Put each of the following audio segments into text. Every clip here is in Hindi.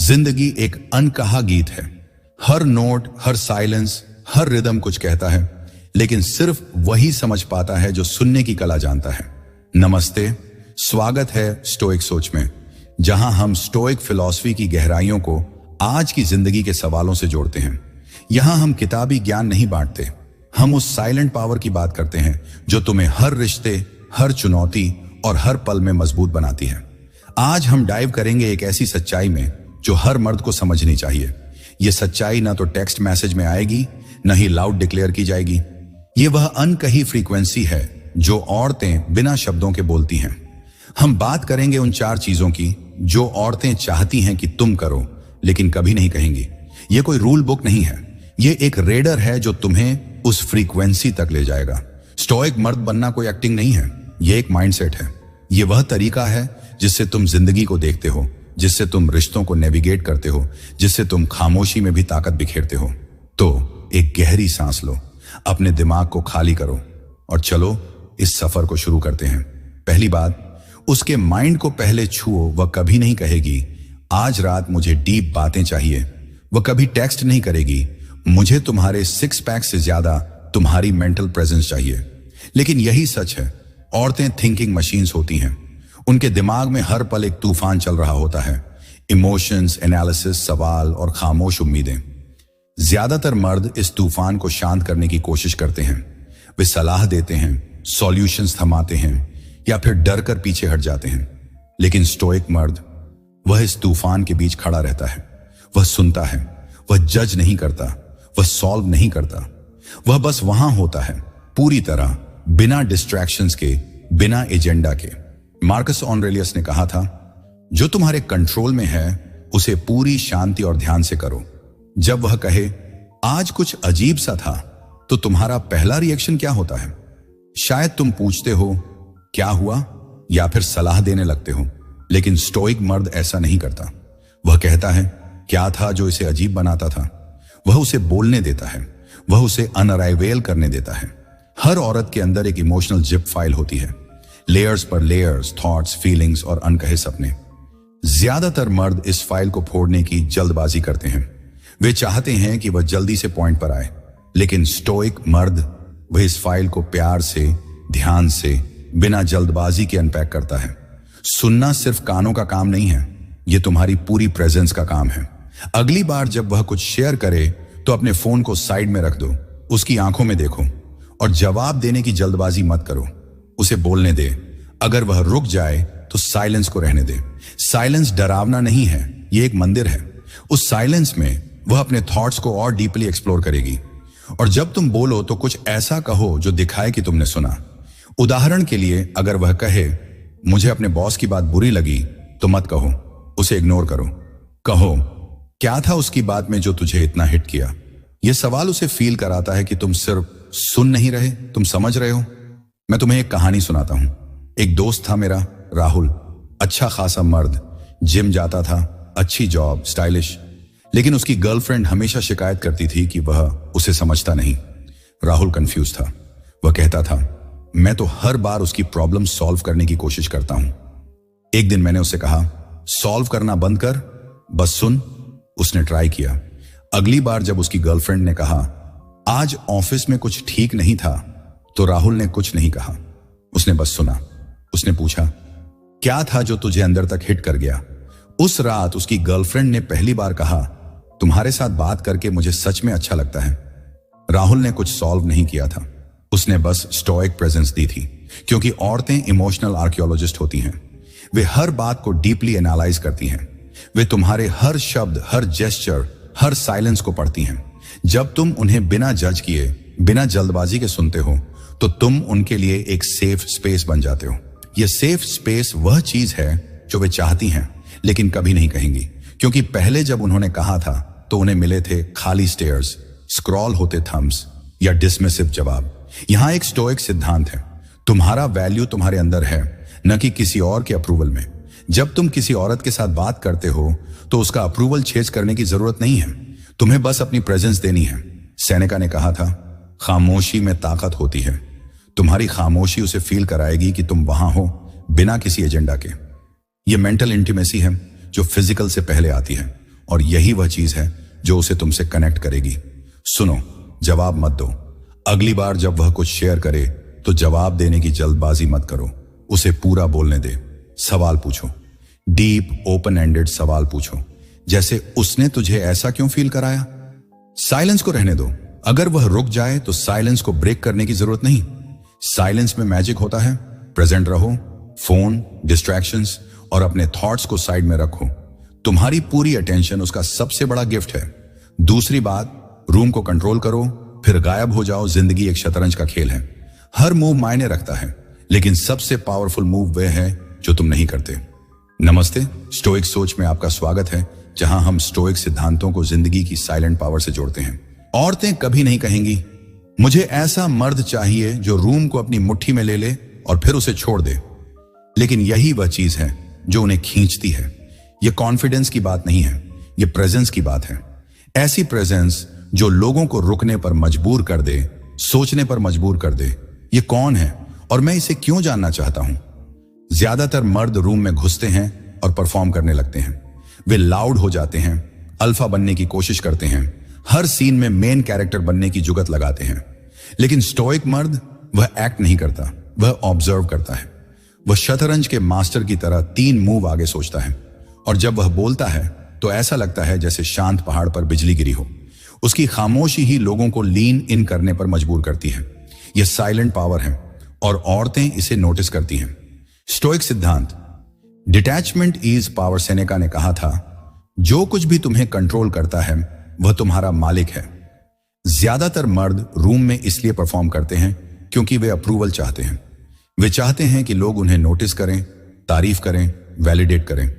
जिंदगी एक अनकहा गीत है। हर नोट, हर साइलेंस, हर रिदम कुछ कहता है, लेकिन सिर्फ वही समझ पाता है जो सुनने की कला जानता है। नमस्ते, स्वागत है स्टोइक सोच में, जहां हम स्टोइक फिलॉसफी की गहराइयों को आज की जिंदगी के सवालों से जोड़ते हैं। यहां हम किताबी ज्ञान नहीं बांटते, हम उस साइलेंट पावर की बात करते हैं जो तुम्हें हर रिश्ते, हर चुनौती और हर पल में मजबूत बनाती है। आज हम डाइव करेंगे एक ऐसी सच्चाई में जो हर मर्द को समझनी चाहिए। यह सच्चाई ना तो टेक्स्ट मैसेज में आएगी, न ही लाउड डिक्लेयर की जाएगी। ये वह अनकही फ्रीक्वेंसी है जो औरतें बिना शब्दों के बोलती हैं। हम बात करेंगे उन 4 चीजों की जो औरतें चाहती हैं कि तुम करो, लेकिन कभी नहीं कहेंगी। ये कोई रूल बुक नहीं है, ये एक रेडर है जो तुम्हें उस फ्रीक्वेंसी तक ले जाएगा। स्टोइक मर्द बनना कोई एक्टिंग नहीं है, ये एक माइंडसेट है। ये वह तरीका है जिससे तुम जिंदगी को देखते हो, जिससे तुम रिश्तों को नेविगेट करते हो, जिससे तुम खामोशी में भी ताकत बिखेरते हो। तो एक गहरी सांस लो, अपने दिमाग को खाली करो और चलो इस सफर को शुरू करते हैं। पहली बात, उसके माइंड को पहले छुओ। वह कभी नहीं कहेगी आज रात मुझे डीप बातें चाहिए। वह कभी टेक्स्ट नहीं करेगी मुझे तुम्हारे 6 पैक से ज्यादा तुम्हारी मेंटल प्रेजेंस चाहिए। लेकिन यही सच है, औरतें थिंकिंग मशीन्स होती हैं। उनके दिमाग में हर पल एक तूफान चल रहा होता है, इमोशंस, एनालिसिस, सवाल और खामोश उम्मीदें। ज्यादातर मर्द इस तूफान को शांत करने की कोशिश करते हैं। वे सलाह देते हैं, सॉल्यूशंस थमाते हैं या फिर डर कर पीछे हट जाते हैं। लेकिन स्टोइक मर्द, वह इस तूफान के बीच खड़ा रहता है। वह सुनता है, वह जज नहीं करता, वह सॉल्व नहीं करता, वह बस वहां होता है, पूरी तरह बिना डिस्ट्रैक्शंस के, बिना एजेंडा के। मार्कस ऑरेलियस ने कहा था, जो तुम्हारे कंट्रोल में है उसे पूरी शांति और ध्यान से करो। जब वह कहे आज कुछ अजीब सा था, तो तुम्हारा पहला रिएक्शन क्या होता है? शायद तुम पूछते हो क्या हुआ, या फिर सलाह देने लगते हो। लेकिन स्टोइक मर्द ऐसा नहीं करता। वह कहता है क्या था जो इसे अजीब बनाता था। वह उसे बोलने देता है, वह उसे अनअराइवेल करने देता है। हर औरत के अंदर एक इमोशनल जिप फाइल होती है, लेयर्स पर लेयर्स, थॉट्स, फीलिंग्स और अनकहे सपने। ज्यादातर मर्द इस फाइल को फोड़ने की जल्दबाजी करते हैं। वे चाहते हैं कि वह जल्दी से पॉइंट पर आए। लेकिन स्टोइक मर्द, वह इस फाइल को प्यार से, ध्यान से, बिना जल्दबाजी के अनपैक करता है। सुनना सिर्फ कानों का काम नहीं है, यह तुम्हारी पूरी प्रेजेंस का काम है। अगली बार जब वह कुछ शेयर करे तो अपने फोन को साइड में रख दो, उसकी आंखों में देखो और जवाब देने की जल्दबाजी मत करो। उसे बोलने दे। अगर वह रुक जाए तो साइलेंस को रहने दे। साइलेंस डरावना नहीं है, यह एक मंदिर है। उस साइलेंस में वह अपने थॉट्स को और डीपली एक्सप्लोर करेगी। और जब तुम बोलो तो कुछ ऐसा कहो जो दिखाए कि तुमने सुना। उदाहरण के लिए, अगर वह कहे मुझे अपने बॉस की बात बुरी लगी, तो मत कहो, उसे इग्नोर करो। कहो क्या था उसकी बात में जो तुझे इतना हिट किया। यह सवाल उसे फील कराता है कि तुम सिर्फ सुन नहीं रहे, तुम समझ रहे हो। मैं तुम्हें एक कहानी सुनाता हूं। एक दोस्त था मेरा, राहुल। अच्छा खासा मर्द, जिम जाता था, अच्छी जॉब, स्टाइलिश। लेकिन उसकी गर्लफ्रेंड हमेशा शिकायत करती थी कि वह उसे समझता नहीं। राहुल कंफ्यूज था। वह कहता था मैं तो हर बार उसकी प्रॉब्लम सॉल्व करने की कोशिश करता हूं। एक दिन मैंने उसे कहा सॉल्व करना बंद कर, बस सुन। उसने ट्राई किया। अगली बार जब उसकी गर्लफ्रेंड ने कहा आज ऑफिस में कुछ ठीक नहीं था, तो राहुल ने कुछ नहीं कहा, उसने बस सुना। उसने पूछा क्या था जो तुझे अंदर तक हिट कर गया। उस रात उसकी गर्लफ्रेंड ने पहली बार कहा तुम्हारे साथ बात करके मुझे सच में अच्छा लगता है। राहुल ने कुछ सॉल्व नहीं किया था, उसने बस स्टोइक प्रेजेंस दी थी। क्योंकि औरतें इमोशनल आर्कियोलॉजिस्ट होती हैं। वे हर बात को डीपली एनालाइज करती हैं। वे तुम्हारे हर शब्द, हर जेस्चर, हर साइलेंस को पढ़ती हैं। जब तुम उन्हें बिना जज किए, बिना जल्दबाजी के सुनते हो, तो तुम उनके लिए एक सेफ स्पेस बन जाते हो। यह सेफ स्पेस वह चीज है जो वे चाहती हैं, लेकिन कभी नहीं कहेंगी। क्योंकि पहले जब उन्होंने कहा था तो उन्हें मिले थे खाली स्टेयर्स, स्क्रॉल होते थम्स या डिसमिसिव जवाब। यहां एक स्टोइक सिद्धांत है, तुम्हारा वैल्यू तुम्हारे अंदर है, न कि किसी और के अप्रूवल में। जब तुम किसी औरत के साथ बात करते हो तो उसका अप्रूवल चेज करने की जरूरत नहीं है, तुम्हें बस अपनी प्रेजेंस देनी है। सेनेका ने कहा था खामोशी में ताकत होती है। तुम्हारी खामोशी उसे फील कराएगी कि तुम वहां हो, बिना किसी एजेंडा के। यह मेंटल इंटीमेसी है जो फिजिकल से पहले आती है। और यही वह चीज है जो उसे तुमसे कनेक्ट करेगी। सुनो, जवाब मत दो। अगली बार जब वह कुछ शेयर करे तो जवाब देने की जल्दबाजी मत करो, उसे पूरा बोलने दे। सवाल पूछो, डीप ओपन एंडेड सवाल पूछो, जैसे उसने तुझे ऐसा क्यों फील कराया। साइलेंस को रहने दो। अगर वह रुक जाए तो साइलेंस को ब्रेक करने की जरूरत नहीं। साइलेंस में मैजिक होता है। प्रेजेंट रहो, फोन, डिस्ट्रैक्शंस और अपने थॉट्स को साइड में रखो। तुम्हारी पूरी अटेंशन उसका सबसे बड़ा गिफ्ट है। दूसरी बात, रूम को कंट्रोल करो, फिर गायब हो जाओ। जिंदगी एक शतरंज का खेल है। हर मूव मायने रखता है, लेकिन सबसे पावरफुल मूव वह है जो तुम नहीं करते। नमस्ते, स्टोइक सोच में आपका स्वागत है, जहां हम स्टोइक सिद्धांतों को जिंदगी की साइलेंट पावर से जोड़ते हैं। औरतें कभी नहीं कहेंगी, मुझे ऐसा मर्द चाहिए जो रूम को अपनी मुट्ठी में ले ले और फिर उसे छोड़ दे। लेकिन यही वह चीज है जो उन्हें खींचती है। यह कॉन्फिडेंस की बात नहीं है, यह प्रेजेंस की बात है। ऐसी प्रेजेंस जो लोगों को रुकने पर मजबूर कर दे, सोचने पर मजबूर कर दे। ये कौन है और मैं इसे क्यों जानना चाहता हूं। ज्यादातर मर्द रूम में घुसते हैं और परफॉर्म करने लगते हैं। वे लाउड हो जाते हैं, अल्फा बनने की कोशिश करते हैं, हर सीन में मेन कैरेक्टर बनने की जुगत लगाते हैं। लेकिन स्टोइक मर्द, वह एक्ट नहीं करता, वह ऑब्जर्व करता है। वह शतरंज के मास्टर की तरह 3 मूव आगे सोचता है, और जब वह बोलता है तो ऐसा लगता है जैसे शांत पहाड़ पर बिजली गिरी हो। उसकी खामोशी ही लोगों को लीन इन करने पर मजबूर करती है। यह साइलेंट पावर है और औरतें इसे नोटिस करती हैं। स्टोइक सिद्धांत, डिटैचमेंट इज पावर। सेनेका ने कहा था, जो कुछ भी तुम्हें कंट्रोल करता है वह तुम्हारा मालिक है। ज्यादातर मर्द रूम में इसलिए परफॉर्म करते हैं क्योंकि वे अप्रूवल चाहते हैं। वे चाहते हैं कि लोग उन्हें नोटिस करें, तारीफ करें, वैलिडेट करें।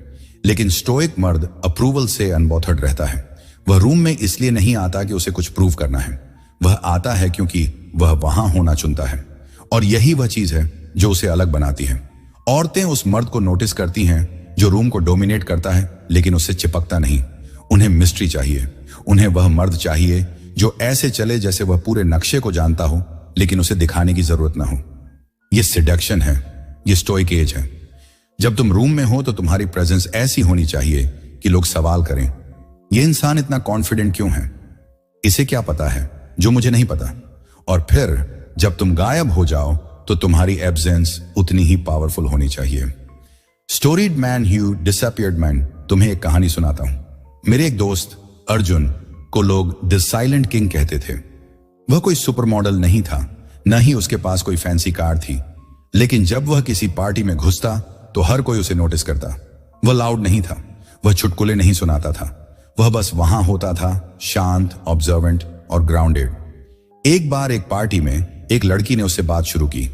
लेकिन स्टोइक मर्द अप्रूवल से अनबॉथर्ड रहता है। वह रूम में इसलिए नहीं आता कि उसे कुछ प्रूव करना है, वह आता है क्योंकि वह वहां होना चुनता है। और यही वह चीज है जो उसे अलग बनाती है। औरतें उस मर्द को नोटिस करती हैं जो रूम को डोमिनेट करता है लेकिन उससे चिपकता नहीं। उन्हें मिस्ट्री चाहिए, उन्हें वह मर्द चाहिए जो ऐसे चले जैसे वह पूरे नक्शे को जानता हो लेकिन उसे दिखाने की जरूरत ना हो। यह सिडक्शन है, यह स्टोइक एज है। जब तुम रूम में हो तो तुम्हारी प्रेजेंस ऐसी होनी चाहिए कि लोग सवाल करें, यह इंसान इतना कॉन्फिडेंट क्यों है, इसे क्या पता है जो मुझे नहीं पता। और फिर जब तुम गायब हो जाओ तो तुम्हारी एब्सेंस उतनी ही पावरफुल होनी चाहिए। स्टोरीड मैन ह्यू डिसअपियर्ड मैन। तुम्हें एक कहानी सुनाता हूं। मेरे एक दोस्त अर्जुन को लोग द साइलेंट किंग कहते थे। वह कोई सुपर मॉडल नहीं था, न ही उसके पास कोई फैंसी कार थी। लेकिन जब वह किसी पार्टी में घुसता तो हर कोई उसे नोटिस करता। वह लाउड नहीं था, वह चुटकुले नहीं सुनाता था, वह बस वहां होता था, शांत, ऑब्जर्वेंट और ग्राउंडेड। एक बार एक पार्टी में एक लड़की ने उससे बात शुरू की।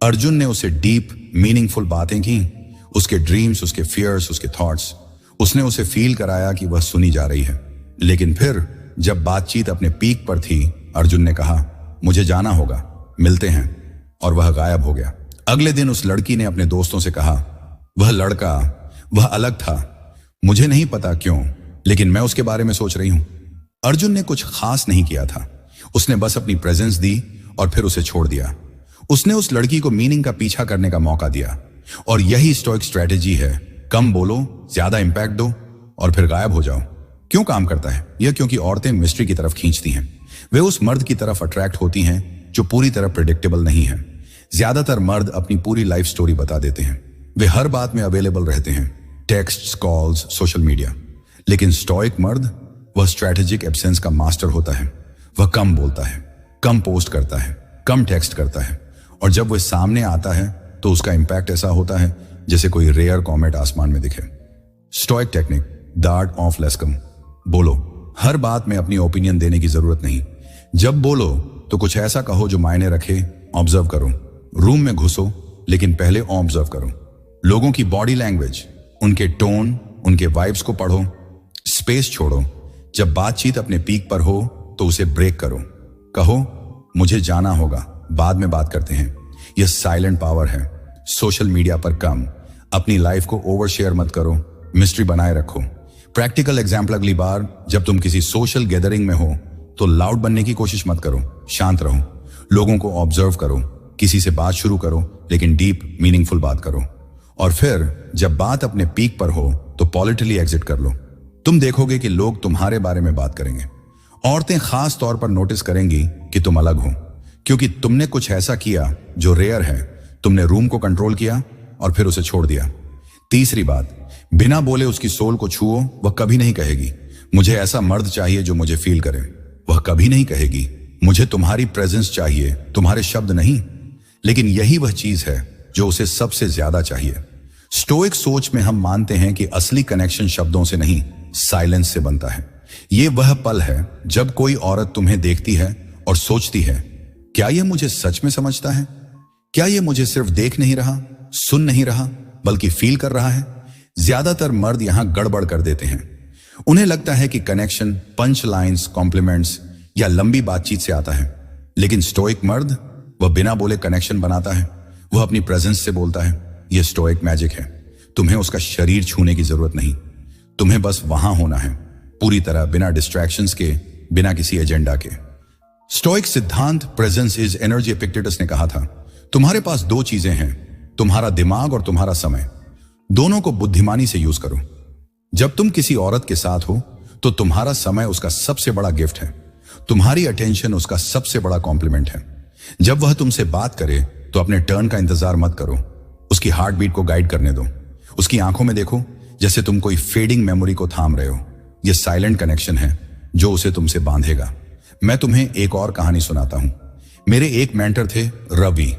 अर्जुन ने उसे डीप मीनिंगफुल बातें की, उसके ड्रीम्स, उसके फियर्स, उसके थॉट्स। उसने उसे फील कराया कि वह सुनी जा रही है। लेकिन फिर जब बातचीत अपने पीक पर थी, अर्जुन ने कहा, मुझे जाना होगा, मिलते हैं, और वह गायब हो गया। अगले दिन उस लड़की ने अपने दोस्तों से कहा, वह लड़का, वह अलग था, मुझे नहीं पता क्यों, लेकिन मैं उसके बारे में सोच रही हूं। अर्जुन ने कुछ खास नहीं किया था, उसने बस अपनी प्रेजेंस दी और फिर उसे छोड़ दिया। उसने उस लड़की को मीनिंग का पीछा करने का मौका दिया। और यही स्टोइक स्ट्रेटेजी है, कम बोलो, ज्यादा इंपैक्ट दो और फिर गायब हो जाओ। क्यों काम करता है यह? क्योंकि औरतें मिस्ट्री की तरफ खींचती हैं। वे उस मर्द की तरफ अट्रैक्ट होती हैं जो पूरी तरह प्रेडिक्टेबल नहीं है। ज्यादातर मर्द अपनी पूरी लाइफ स्टोरी बता देते हैं, वे हर बात में अवेलेबल रहते हैं, टेक्स्ट, कॉल्स, सोशल मीडिया। लेकिन स्टोइक मर्द, वह स्ट्रैटेजिक एब्सेंस का मास्टर होता है। वह कम बोलता है, कम पोस्ट करता है, कम टेक्स्ट करता है, और जब वह सामने आता है तो उसका इंपैक्ट ऐसा होता है जैसे कोई रेयर कॉमेट आसमान में दिखे। Stoic technique, the art of less कम। बोलो, हर बात में अपनी ओपिनियन देने की जरूरत नहीं। जब बोलो तो कुछ ऐसा कहो जो मायने रखे। ऑब्जर्व करो, रूम में घुसो लेकिन पहले ऑब्जर्व करो लोगों की बॉडी लैंग्वेज, उनके टोन, उनके वाइब्स को पढ़ो। स्पेस छोड़ो, जब बातचीत अपने पीक पर हो तो उसे ब्रेक करो। कहो, मुझे जाना होगा, बाद में बात करते हैं। यह साइलेंट पावर है। सोशल मीडिया पर कम, अपनी लाइफ को ओवर शेयर मत करो, मिस्ट्री बनाए रखो। प्रैक्टिकल एग्जाम्पल, अगली बार जब तुम किसी सोशल गैदरिंग में हो तो लाउड बनने की कोशिश मत करो, शांत रहो, लोगों को ऑब्जर्व करो, किसी से बात शुरू करो लेकिन डीप मीनिंगफुल बात करो। और फिर जब बात अपने पीक पर हो तो पॉलिटिकली एग्जिट कर लो। तुम देखोगे कि लोग तुम्हारे बारे में बात करेंगे। औरतें खास तौर पर नोटिस करेंगी कि तुम अलग हो, क्योंकि तुमने कुछ ऐसा किया जो रेयर है। तुमने रूम को कंट्रोल किया और फिर उसे छोड़ दिया। तीसरी बात, बिना बोले उसकी सोल को छुओ। वह कभी नहीं कहेगी मुझे ऐसा मर्द चाहिए जो मुझे फील करे। वह कभी नहीं कहेगी मुझे तुम्हारी प्रेजेंस चाहिए, तुम्हारे शब्द नहीं। लेकिन यही वह चीज है जो उसे सबसे ज्यादा चाहिए। स्टोइक सोच में हम मानते हैं कि असली कनेक्शन शब्दों से नहीं, साइलेंस से बनता है। यह वह पल है जब कोई औरत तुम्हें देखती है और सोचती है, क्या यह मुझे सच में समझता है? क्या यह मुझे सिर्फ देख नहीं रहा, सुन नहीं रहा, बल्कि फील कर रहा है? ज्यादातर मर्द यहां गड़बड़ कर देते हैं। उन्हें लगता है कि कनेक्शन पंच लाइन्स, कॉम्प्लीमेंट्स या लंबी बातचीत से आता है। लेकिन स्टोइक मर्द, वह बिना बोले कनेक्शन बनाता है। वह अपनी प्रेजेंस से बोलता है। यह स्टोइक मैजिक है। तुम्हें उसका शरीर छूने की जरूरत नहीं, तुम्हें बस वहां होना है, पूरी तरह, बिना डिस्ट्रैक्शंस के, बिना किसी एजेंडा के। स्टोइक सिद्धांत प्रेजेंस इज एनर्जी, एपिक्टेटस ने कहा था, तुम्हारे पास दो चीजें हैं, तुम्हारा दिमाग और तुम्हारा समय। दोनों को बुद्धिमानी से यूज करो। जब तुम किसी औरत के साथ हो तो तुम्हारा समय उसका सबसे बड़ा गिफ्ट है, तुम्हारी अटेंशन उसका सबसे बड़ा कॉम्प्लीमेंट है। जब वह तुमसे बात करे तो अपने टर्न का इंतजार मत करो, उसकी हार्ट बीट को गाइड करने दो। उसकी आंखों में देखो जैसे तुम कोई फेडिंग मेमोरी को थाम रहे हो। यह साइलेंट कनेक्शन है जो उसे तुमसे बांधेगा। मैं तुम्हें एक और कहानी सुनाता हूं। मेरे एक मेंटर थे, रवि।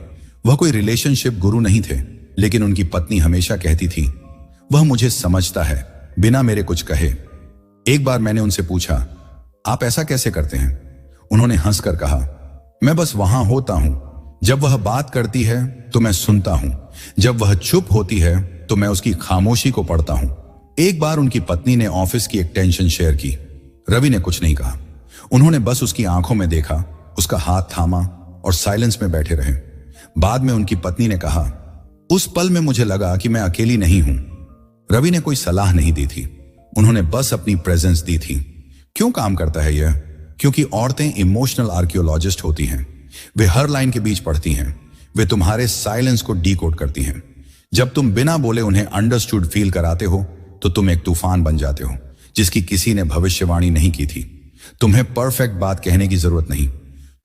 वह कोई रिलेशनशिप गुरु नहीं थे, लेकिन उनकी पत्नी हमेशा कहती थी, वह मुझे समझता है, बिना मेरे कुछ कहे। एक बार मैंने उनसे पूछा, आप ऐसा कैसे करते हैं? उन्होंने हंसकर कहा, मैं बस वहां होता हूं। जब वह बात करती है तो मैं सुनता हूं, जब वह चुप होती है तो मैं उसकी खामोशी को पढ़ता हूं। एक बार उनकी पत्नी ने ऑफिस की एक टेंशन शेयर की। रवि ने कुछ नहीं कहा। उन्होंने बस उसकी आंखों में देखा, उसका हाथ थामा और साइलेंस में बैठे रहे। बाद में उनकी पत्नी ने कहा, उस पल में मुझे लगा कि मैं अकेली नहीं हूं। रवि ने कोई सलाह नहीं दी थी, उन्होंने बस अपनी प्रेजेंस दी थी। क्यों काम करता है यह? क्योंकि औरतें इमोशनल आर्कियोलॉजिस्ट होती हैं। वे हर लाइन के बीच पढ़ती हैं, वे तुम्हारे साइलेंस को डीकोड करती हैं। जब तुम बिना बोले उन्हें अंडरस्टूड फील कराते हो तो तुम एक तूफान बन जाते हो जिसकी किसी ने भविष्यवाणी नहीं की थी। तुम्हें परफेक्ट बात कहने की जरूरत नहीं,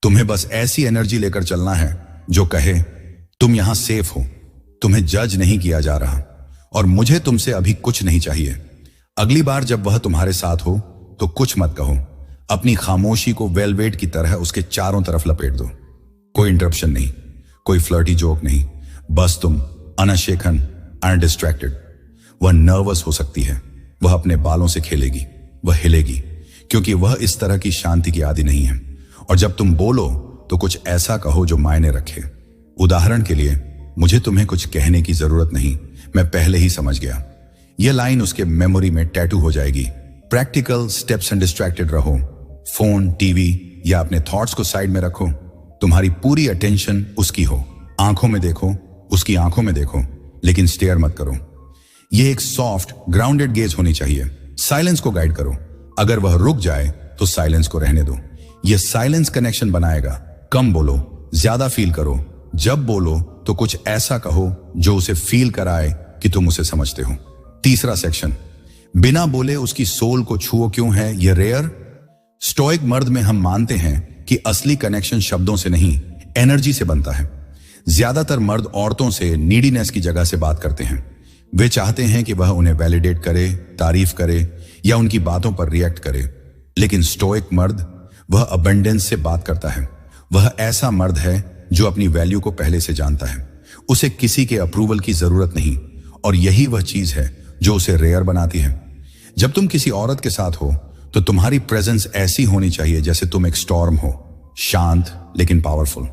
तुम्हें बस ऐसी एनर्जी लेकर चलना है जो कहे, तुम यहां सेफ हो, तुम्हें जज नहीं किया जा रहा और मुझे तुमसे अभी कुछ नहीं चाहिए। अगली बार जब वह तुम्हारे साथ हो तो कुछ मत कहो, अपनी खामोशी को वेलवेट की तरह उसके चारों तरफ लपेट दो। कोई इंटरप्शन नहीं, कोई फ्लर्टी जोक नहीं, बस तुम, अनशेखन, अनडिस्ट्रैक्टेड। वह नर्वस हो सकती है, वह अपने बालों से खेलेगी, वह हिलेगी, क्योंकि वह इस तरह की शांति की आदी नहीं है। और जब तुम बोलो तो कुछ ऐसा कहो जो मायने रखे। उदाहरण के लिए, मुझे तुम्हें कुछ कहने की जरूरत नहीं, मैं पहले ही समझ गया। यह लाइन उसके मेमोरी में टैटू हो जाएगी। प्रैक्टिकल स्टेप्स एंड डिस्ट्रैक्टेड रहो। फोन, टीवी या अपने थॉट्स को साइड में रखो। तुम्हारी पूरी अटेंशन उसकी हो। आंखों में देखो, उसकी आंखों में देखो, लेकिन स्टेयर मत करो। यह एक सॉफ्ट, ग्राउंडेड गेज होनी चाहिए। साइलेंस को गाइड करो। अगर वह रुक जाए तो साइलेंस को रहने दो। यह साइलेंस कनेक्शन बनाएगा। कम बोलो, ज्यादा फील करो। जब बोलो तो कुछ ऐसा कहो जो उसे फील कराए कि तुम उसे समझते हो। तीसरा सेक्शन, बिना बोले उसकी सोल को छुओ। क्यों है यह रेयर? स्टोइक मर्द में हम मानते हैं कि असली कनेक्शन शब्दों से नहीं, एनर्जी से बनता है। ज्यादातर मर्द औरतों से नीडीनेस की जगह से बात करते हैं। वे चाहते हैं कि वह उन्हें वैलिडेट करे, तारीफ करे या उनकी बातों पर रिएक्ट करे। लेकिन स्टोइक मर्द, वह अबंडेंस से बात करता है। वह ऐसा मर्द है जो अपनी वैल्यू को पहले से जानता है। उसे किसी के अप्रूवल की जरूरत नहीं, और यही वह चीज है जो उसे रेयर बनाती है। जब तुम किसी औरत के साथ हो तो तुम्हारी प्रेजेंस ऐसी होनी चाहिए जैसे तुम एक स्टॉर्म हो, शांत लेकिन पावरफुल।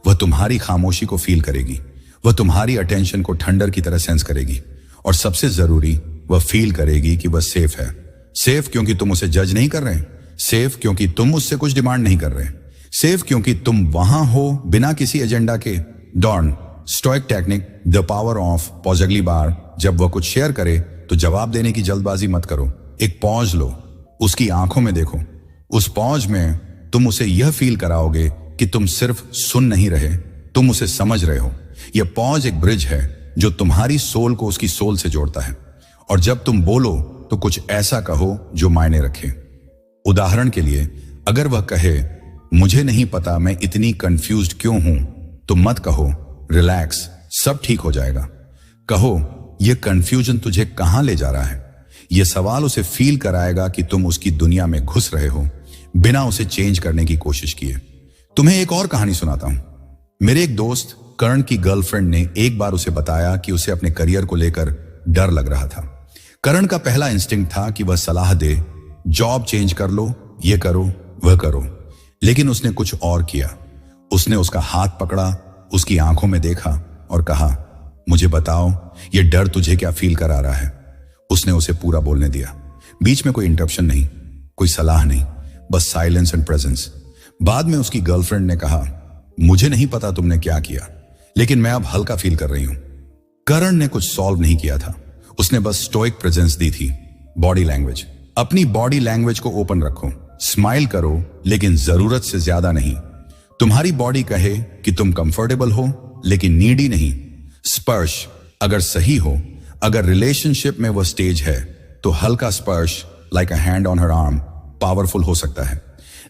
वह तुम्हारी खामोशी को फील करेगी, वह तुम्हारी अटेंशन को ठंडर की तरह सेंस करेगी, और सबसे जरूरी, वह फील करेगी कि वह सेफ है। सेफ क्योंकि तुम उसे जज नहीं कर रहे, सेफ क्योंकि तुम उससे कुछ डिमांड नहीं कर रहे, सेफ क्योंकि तुम वहां हो बिना किसी एजेंडा के। Don stoic technique, the power of pause. अगली बार जब वह कुछ शेयर करे तो जवाब देने की जल्दबाजी मत करो। एक पॉज लो, उसकी आंखों में देखो। उस पॉज में तुम उसे यह फील कराओगे कि तुम सिर्फ सुन नहीं रहे, तुम उसे समझ रहे हो। यह पॉज एक ब्रिज है जो तुम्हारी सोल को उसकी सोल से जोड़ता है। और जब तुम बोलो तो कुछ ऐसा कहो जो मायने रखे। उदाहरण के लिए, अगर वह कहे मुझे नहीं पता मैं इतनी कंफ्यूज्ड क्यों हूं, तो मत कहो रिलैक्स सब ठीक हो जाएगा। कहो यह कंफ्यूजन तुझे कहां ले जा रहा है। यह सवाल उसे फील कराएगा कि तुम उसकी दुनिया में घुस रहे हो बिना उसे चेंज करने की कोशिश किए। तुम्हें एक और कहानी सुनाता हूं। मेरे एक दोस्त करण की गर्लफ्रेंड ने एक बार उसे बताया कि उसे अपने करियर को लेकर डर लग रहा था। करण का पहला इंस्टिंक्ट था कि वह सलाह दे, जॉब चेंज कर लो, ये करो वह करो, लेकिन उसने कुछ और किया। उसने उसका हाथ पकड़ा, उसकी आंखों में देखा और कहा, मुझे बताओ ये डर तुझे क्या फील करा रहा है। उसने उसे पूरा बोलने दिया। बीच में कोई इंटरप्शन नहीं, कोई सलाह नहीं, बस साइलेंस एंड प्रेजेंस। बाद में उसकी गर्लफ्रेंड ने कहा, मुझे नहीं पता तुमने क्या किया, लेकिन मैं अब हल्का फील कर रही हूं। करण ने कुछ सॉल्व नहीं किया था, उसने बस स्टोइक प्रेजेंस दी थी। बॉडी लैंग्वेज, अपनी बॉडी लैंग्वेज को ओपन रखो, स्माइल करो, लेकिन जरूरत से ज्यादा नहीं। तुम्हारी बॉडी कहे कि तुम कंफर्टेबल हो, लेकिन नीडी नहीं। स्पर्श अगर सही हो, अगर रिलेशनशिप में वह स्टेज है, तो हल्का स्पर्श like a hand on her arm powerful हो सकता है,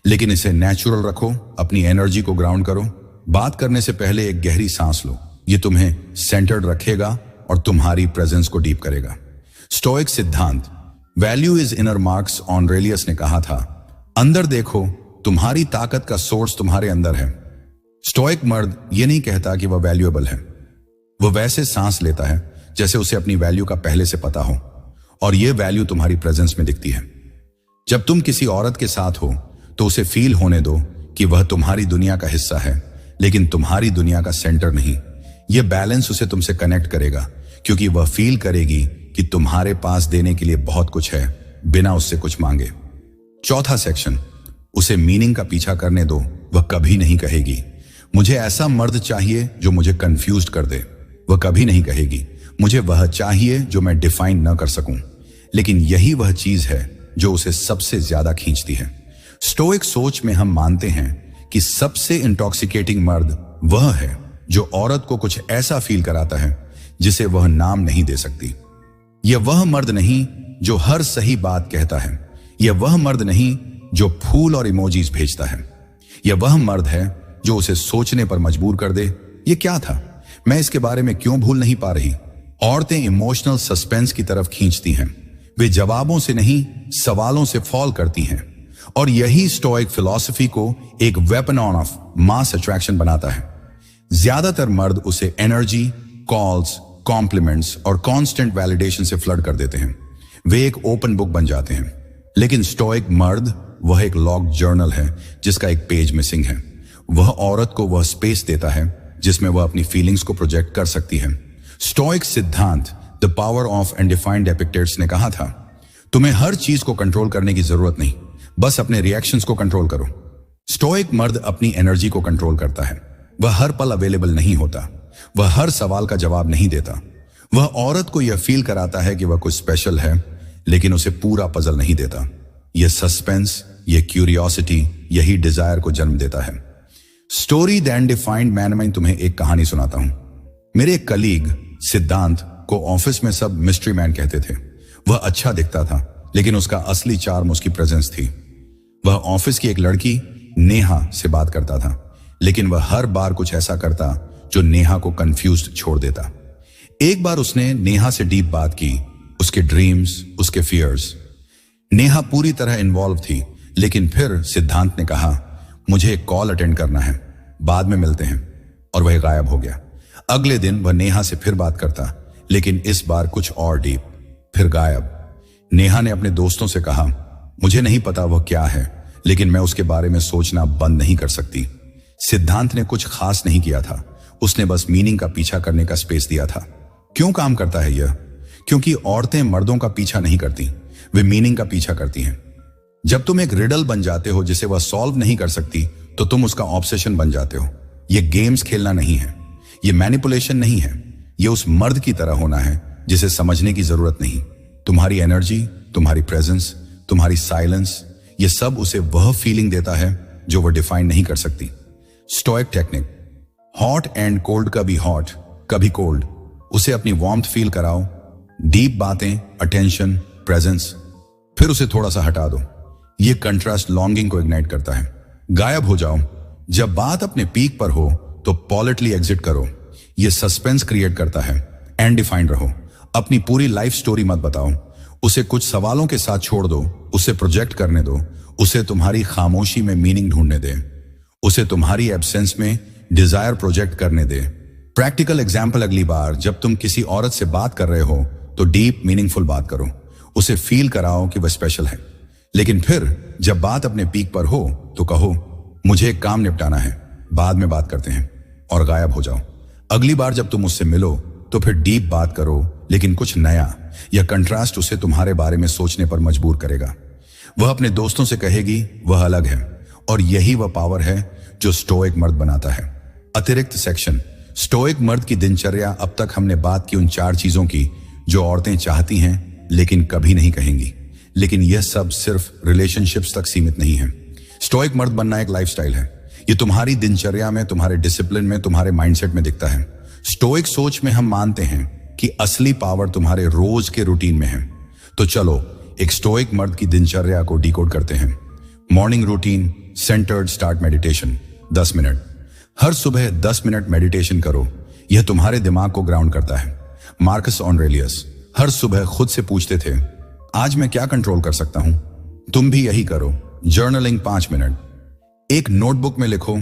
लेकिन इसे नेचुरल रखो। अपनी एनर्जी को ग्राउंड करो। बात करने से पहले एक गहरी सांस लो, यह तुम्हें सेंटर्ड रखेगा और तुम्हारी प्रेजेंस को डीप करेगा। स्टोइक सिद्धांत, value is inner, marks Aurelius ने कहा था, अंदर देखो, तुम्हारी ताकत का सोर्स तुम्हारे अंदर है। स्टोइक मर्द यह नहीं कहता कि वह वैल्यूएबल है, वह वैसे सांस लेता है जैसे उसे अपनी वैल्यू का पहले से पता हो, और यह वैल्यू तुम्हारी प्रेजेंस में दिखती है। जब तुम किसी औरत के साथ हो तो उसे फील होने दो कि वह तुम्हारी दुनिया का हिस्सा है, लेकिन तुम्हारी दुनिया का सेंटर नहीं। यह बैलेंस उसे तुमसे कनेक्ट करेगा, क्योंकि वह फील करेगी कि तुम्हारे पास देने के लिए बहुत कुछ है बिना उससे कुछ मांगे। चौथा सेक्शन, उसे मीनिंग का पीछा करने दो। वह कभी नहीं कहेगी मुझे ऐसा मर्द चाहिए जो मुझे कंफ्यूज कर दे। वह कभी नहीं कहेगी मुझे वह चाहिए जो मैं डिफाइन न कर सकूं, लेकिन यही वह चीज है जो उसे सबसे ज्यादा खींचती है। स्टोइक सोच में हम मानते हैं कि सबसे इंटॉक्सिकेटिंग मर्द वह है जो औरत को कुछ ऐसा फील कराता है जिसे वह नाम नहीं दे सकती। यह वह मर्द नहीं जो हर सही बात कहता है, यह वह मर्द नहीं जो फूल और इमोजीज भेजता है, यह वह मर्द है जो उसे सोचने पर मजबूर कर दे, यह क्या था, मैं इसके बारे में क्यों भूल नहीं पा रही। औरतें इमोशनल सस्पेंस की तरफ खींचती हैं, वे जवाबों से नहीं सवालों से फॉल करती हैं, और यही स्टोइक फिलॉसफी को एक वेपन ऑफ मास अट्रैक्शन बनाता है। ज्यादातर मर्द उसे एनर्जी, कॉल्स, कॉम्प्लीमेंट्स और कांस्टेंट वैलिडेशन से फ्लड कर देते हैं। वे एक ओपन बुक बन जाते हैं, लेकिन स्टोइक मर्द वह एक लॉक जर्नल है जिसका एक पेज मिसिंग है। वह औरत को वह स्पेस देता है जिसमें वह अपनी फीलिंग्स को प्रोजेक्ट कर सकती है। स्टोइक सिद्धांत, द पावर ऑफ अनडिफाइंड एपिक्टेट्स ने कहा था, तुम्हें हर चीज को कंट्रोल करने की जरूरत नहीं, बस अपने रिएक्शंस को कंट्रोल करो। स्टोइक मर्द अपनी एनर्जी को कंट्रोल करता है। वह हर पल अवेलेबल नहीं होता, वह हर सवाल का जवाब नहीं देता। वह औरत को यह फील कराता है कि वह कुछ स्पेशल है, लेकिन उसे पूरा पजल नहीं देता। यह सस्पेंस, यह क्यूरियोसिटी, यही डिजायर को जन्म देता है। स्टोरी द अनडिफाइंड मैन में तुम्हें एक कहानी सुनाता हूं। मेरे एक कलीग सिद्धांत को ऑफिस में सब मिस्ट्री मैन कहते थे। वह अच्छा दिखता था, लेकिन उसका असली चार्म उसकी प्रेजेंस थी। वह ऑफिस की एक लड़की नेहा से बात करता था, लेकिन वह हर बार कुछ ऐसा करता जो नेहा को कंफ्यूज्ड छोड़ देता। एक बार उसने नेहा से डीप बात की, उसके ड्रीम्स, उसके फियर्स। नेहा पूरी तरह इन्वॉल्व थी, लेकिन फिर सिद्धांत ने कहा, मुझे एक कॉल अटेंड करना है, बाद में मिलते हैं, और वह गायब हो गया। अगले दिन वह नेहा से फिर बात करता, लेकिन इस बार कुछ और डीप, फिर गायब। नेहा ने अपने दोस्तों से कहा, मुझे नहीं पता वह क्या है, लेकिन मैं उसके बारे में सोचना बंद नहीं कर सकती। सिद्धांत ने कुछ खास नहीं किया था, उसने बस मीनिंग का पीछा करने का स्पेस दिया था। क्यों काम करता है यह? क्योंकि औरतें मर्दों का पीछा नहीं करती, वे मीनिंग का पीछा करती हैं। जब तुम एक रिडल बन जाते हो जिसे वह सॉल्व नहीं कर सकती, तो तुम उसका ऑब्सेशन बन जाते हो। यह गेम्स खेलना नहीं है, यह मैनिपुलेशन नहीं है, यह उस मर्द की तरह होना है जिसे समझने की जरूरत नहीं। तुम्हारी एनर्जी, तुम्हारी प्रेजेंस, तुम्हारी साइलेंस, यह सब उसे वह फीलिंग देता है जो वह डिफाइन नहीं कर सकती। Stoic technique, hot and cold, कभी हॉट कभी कोल्ड। उसे अपनी वार्मथ फील कराओ, डीप बातें, अटेंशन, प्रेजेंस, फिर उसे थोड़ा सा हटा दो। ये कंट्रास्ट लॉन्गिंग को इग्नाइट करता है। गायब हो जाओ। जब बात अपने पीक पर हो तो पॉलिटली एग्जिट करो। ये सस्पेंस क्रिएट करता है। एंड डिफाइंड रहो। अपनी पूरी लाइफ स्टोरी मत बताओ। उसे कुछ सवालों के साथ छोड़ दो। उसे प्रोजेक्ट करने दो। उसे तुम्हारी खामोशी में मीनिंग ढूंढने दे। उसे तुम्हारी एब्सेंस में डिजायर प्रोजेक्ट करने दे। प्रैक्टिकल एग्जाम्पल, अगली बार जब तुम किसी औरत से बात कर रहे हो तो डीप मीनिंगफुल बात करो। उसे फील कराओ कि वह स्पेशल है। लेकिन फिर जब बात अपने पीक पर हो तो कहो, मुझे एक काम निपटाना है, बाद में बात करते हैं, और गायब हो जाओ। अगली बार जब तुम उससे मिलो तो फिर डीप बात करो, लेकिन कुछ नया या कंट्रास्ट उसे तुम्हारे बारे में सोचने पर मजबूर करेगा। वह अपने दोस्तों से कहेगी वह अलग है, और यही वह पावर है जो स्टोइक मर्द बनाता है। अतिरिक्त सेक्शन, स्टोइक मर्द की दिनचर्या। अब तक हमने बात की उन 4 चीजों की जो औरतें चाहती हैं लेकिन कभी नहीं कहेंगी। लेकिन यह सब सिर्फ रिलेशनशिप्स तक सीमित नहीं है। स्टोइक मर्द बनना एक लाइफस्टाइल है। ये तुम्हारी दिनचर्या में, तुम्हारे डिसिप्लिन में, तुम्हारे माइंडसेट में दिखता है। स्टोइक सोच में हम मानते हैं कि असली पावर तुम्हारे रोज के रूटीन में है। तो चलो एक स्टोइक मर्द की दिनचर्या को डिकोड करते हैं। Morning routine, centred start meditation, 10 minute. हर सुबह 10 मिनट मेडिटेशन करो। यह तुम्हारे दिमाग को ग्राउंड करता है। मार्कस ऑरेलियस हर सुबह खुद से पूछते थे, आज मैं क्या कंट्रोल कर सकता हूं? तुम भी यही करो। Journaling 5 minute. एक नोटबुक में लिखो,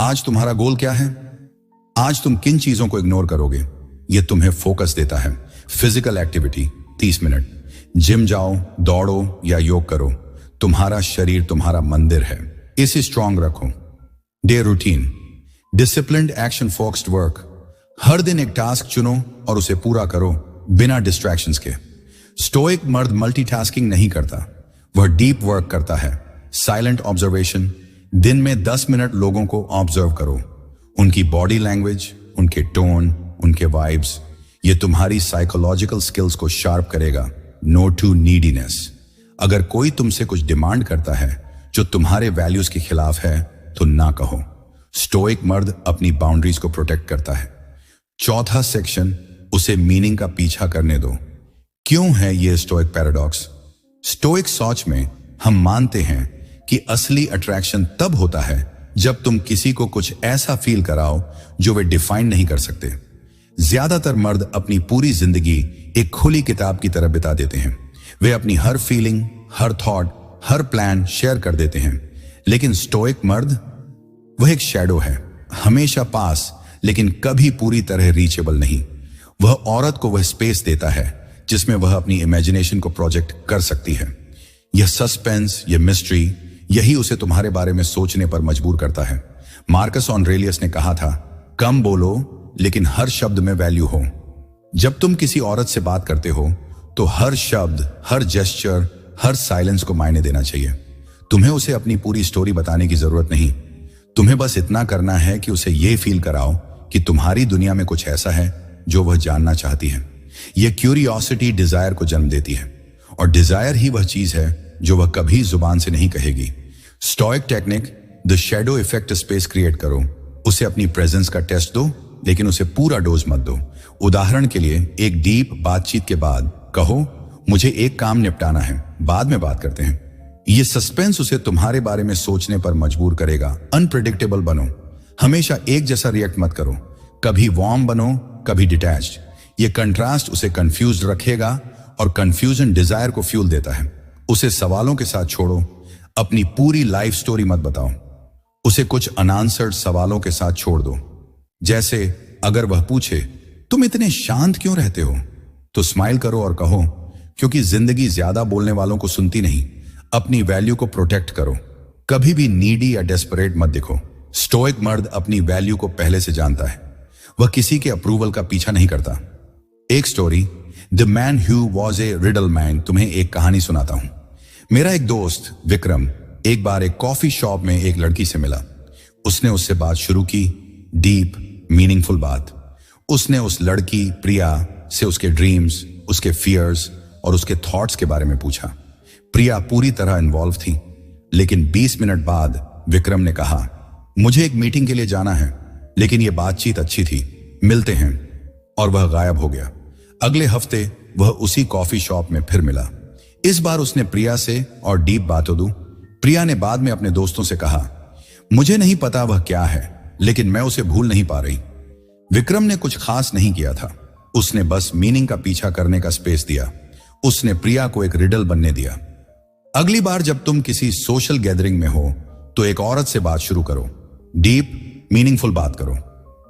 आज तुम्हारा गोल क्या है? आज तुम किन चीजों को इग्नोर करोगे? यह तुम्हें फोकस देता है। Physical activity 30 minute. जिम जाओ, दौड़ो या योग करो। तुम्हारा शरीर तुम्हारा मंदिर है, इसे स्ट्रांग रखो। Day routine, disciplined action focused work. हर दिन एक टास्क चुनो और उसे पूरा करो बिना डिस्ट्रैक्शंस के। स्टोइक मर्द मल्टीटास्किंग नहीं करता, वह डीप वर्क करता है। साइलेंट ऑब्जर्वेशन, दिन में 10 मिनट लोगों को ऑब्जर्व करो, उनकी बॉडी लैंग्वेज, उनके टोन, उनके वाइब्स। ये तुम्हारी साइकोलॉजिकल स्किल्स को शार्प करेगा। नो टू नीडीनेस, अगर कोई तुमसे कुछ डिमांड करता है जो तुम्हारे वैल्यूज के खिलाफ है तो ना कहो। स्टोइक मर्द अपनी बाउंड्रीज को प्रोटेक्ट करता है। चौथा सेक्शन, उसे मीनिंग का पीछा करने दो। क्यों है यह स्टोइक पैराडॉक्स? स्टोइक सोच में हम मानते हैं कि असली अट्रैक्शन तब होता है जब तुम किसी को कुछ ऐसा फील कराओ जो वे डिफाइन नहीं कर सकते। ज्यादातर मर्द अपनी पूरी जिंदगी एक खुली किताब की तरह बिता देते हैं। वे अपनी हर फीलिंग, हर थॉट, हर प्लान शेयर कर देते हैं। लेकिन स्टोइक मर्द, वह एक शैडो है, हमेशा पास लेकिन कभी पूरी तरह रीचेबल नहीं। वह औरत को वह स्पेस देता है जिसमें वह अपनी इमेजिनेशन को प्रोजेक्ट कर सकती है। यह सस्पेंस, यह मिस्ट्री, यही उसे तुम्हारे बारे में सोचने पर मजबूर करता है। मार्कस ऑरेलियस ने कहा था, कम बोलो लेकिन हर शब्द में वैल्यू हो। जब तुम किसी औरत से बात करते हो तो हर शब्द, हर जेस्चर, हर साइलेंस को मायने देना चाहिए। तुम्हें उसे अपनी पूरी स्टोरी बताने की जरूरत नहीं। तुम्हें बस इतना करना है कि उसे यह फील कराओ कि तुम्हारी दुनिया में कुछ ऐसा है जो वह जानना चाहती है। यह क्यूरियोसिटी डिजायर को जन्म देती है, और डिजायर ही वह चीज है जो वह कभी जुबान से नहीं कहेगी। Stoic technique, the shadow effect space create करो। उसे अपनी प्रेजेंस का टेस्ट दो, लेकिन उसे पूरा डोज मत दो। उदाहरण के लिए, एक डीप बातचीत के बाद कहो, मुझे एक काम निपटाना है, बाद में बात करते हैं। यह सस्पेंस उसे तुम्हारे बारे में सोचने पर मजबूर करेगा। अनप्रेडिक्टेबल बनो, हमेशा एक जैसा रिएक्ट मत करो। कभी वार्म बनो, कभी डिटैच्ड। यह कंट्रास्ट उसे कंफ्यूज्ड रखेगा, और कंफ्यूजन डिजायर को फ्यूल देता है। उसे सवालों के साथ छोड़ो, अपनी पूरी लाइफ स्टोरी मत बताओ। उसे कुछ अनआंसर्ड सवालों के साथ छोड़ दो। जैसे अगर वह पूछे, तुम इतने शांत क्यों रहते हो, तो स्माइल करो और कहो, क्योंकि जिंदगी ज्यादा बोलने वालों को सुनती नहीं। अपनी वैल्यू को प्रोटेक्ट करो, कभी भी नीडी या डेस्परेट मत दिखो। स्टोइक मर्द अपनी वैल्यू को पहले से जानता है। वह किसी के अप्रूवल का पीछा नहीं करता। एक story, the man who was a riddle man. तुम्हें एक कहानी सुनाता हूं। मेरा एक दोस्त विक्रम एक बार एक कॉफी शॉप में एक लड़की से मिला। उसने उससे बात शुरू की, डीप मीनिंगफुल बात। उसने उस लड़की प्रिया से उसके ड्रीम्स, उसके फियर्स और उसके थॉट्स के बारे में पूछा। प्रिया पूरी तरह इन्वॉल्व थी, लेकिन 20 मिनट बाद विक्रम ने कहा, मुझे एक मीटिंग के लिए जाना है, लेकिन यह बातचीत अच्छी थी, मिलते हैं। और वह गायब हो गया। अगले हफ्ते वह उसी कॉफी शॉप में फिर मिला। इस बार उसने प्रिया से और डीप बातों प्रिया ने बाद में अपने दोस्तों से कहा, मुझे नहीं पता वह क्या है, लेकिन मैं उसे भूल नहीं पा रही। विक्रम ने कुछ खास नहीं किया था, उसने बस मीनिंग का पीछा करने का स्पेस दिया। उसने प्रिया को एक रिडल बनने दिया। अगली बार जब तुम किसी सोशल गैदरिंग में हो तो एक औरत से बात शुरू करो, डीप मीनिंगफुल बात करो,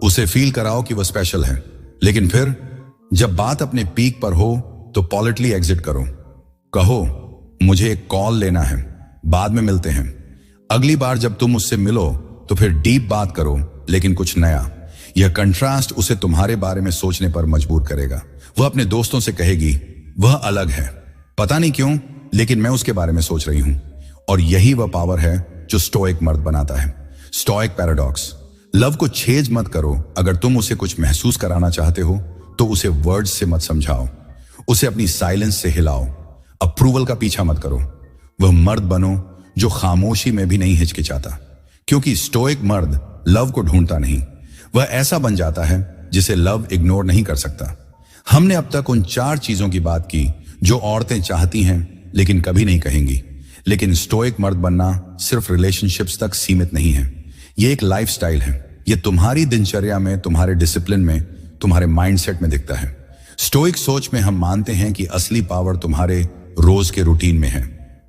उसे फील कराओ कि वह स्पेशल है। लेकिन फिर जब बात अपने पीक पर हो तो पॉलिटली एग्जिट करो। कहो, मुझे एक कॉल लेना है, बाद में मिलते हैं। अगली बार जब तुम उससे मिलो तो फिर डीप बात करो, लेकिन कुछ नया। यह कंट्रास्ट उसे तुम्हारे बारे में सोचने पर मजबूर करेगा। वह अपने दोस्तों से कहेगी, वह अलग है, पता नहीं क्यों, लेकिन मैं उसके बारे में सोच रही हूं। और यही वह पावर है जो स्टोइक मर्द बनाता है। Stoic paradox. लव को छेज मत करो। अगर तुम उसे कुछ महसूस कराना चाहते हो तो उसे वर्ड्स से मत समझाओ, उसे अपनी साइलेंस से हिलाओ। अप्रूवल का पीछा मत करो। वह मर्द बनो जो खामोशी में भी नहीं हिचकिचाता, क्योंकि स्टोइक मर्द लव को ढूंढता नहीं, वह ऐसा बन जाता है जिसे लव इग्नोर नहीं कर सकता। हमने अब तक उन 4 चीजों की बात की जो औरतें चाहती हैं लेकिन कभी नहीं कहेंगी। लेकिन स्टोइक मर्द बनना सिर्फ रिलेशनशिप्स तक सीमित नहीं है, यह एक लाइफस्टाइल है। यह तुम्हारी दिनचर्या में, तुम्हारे डिसिप्लिन में, तुम्हारे माइंडसेट में दिखता है। स्टोइक सोच में हम मानते हैं कि असली पावर तुम्हारे रोज के रूटीन में है।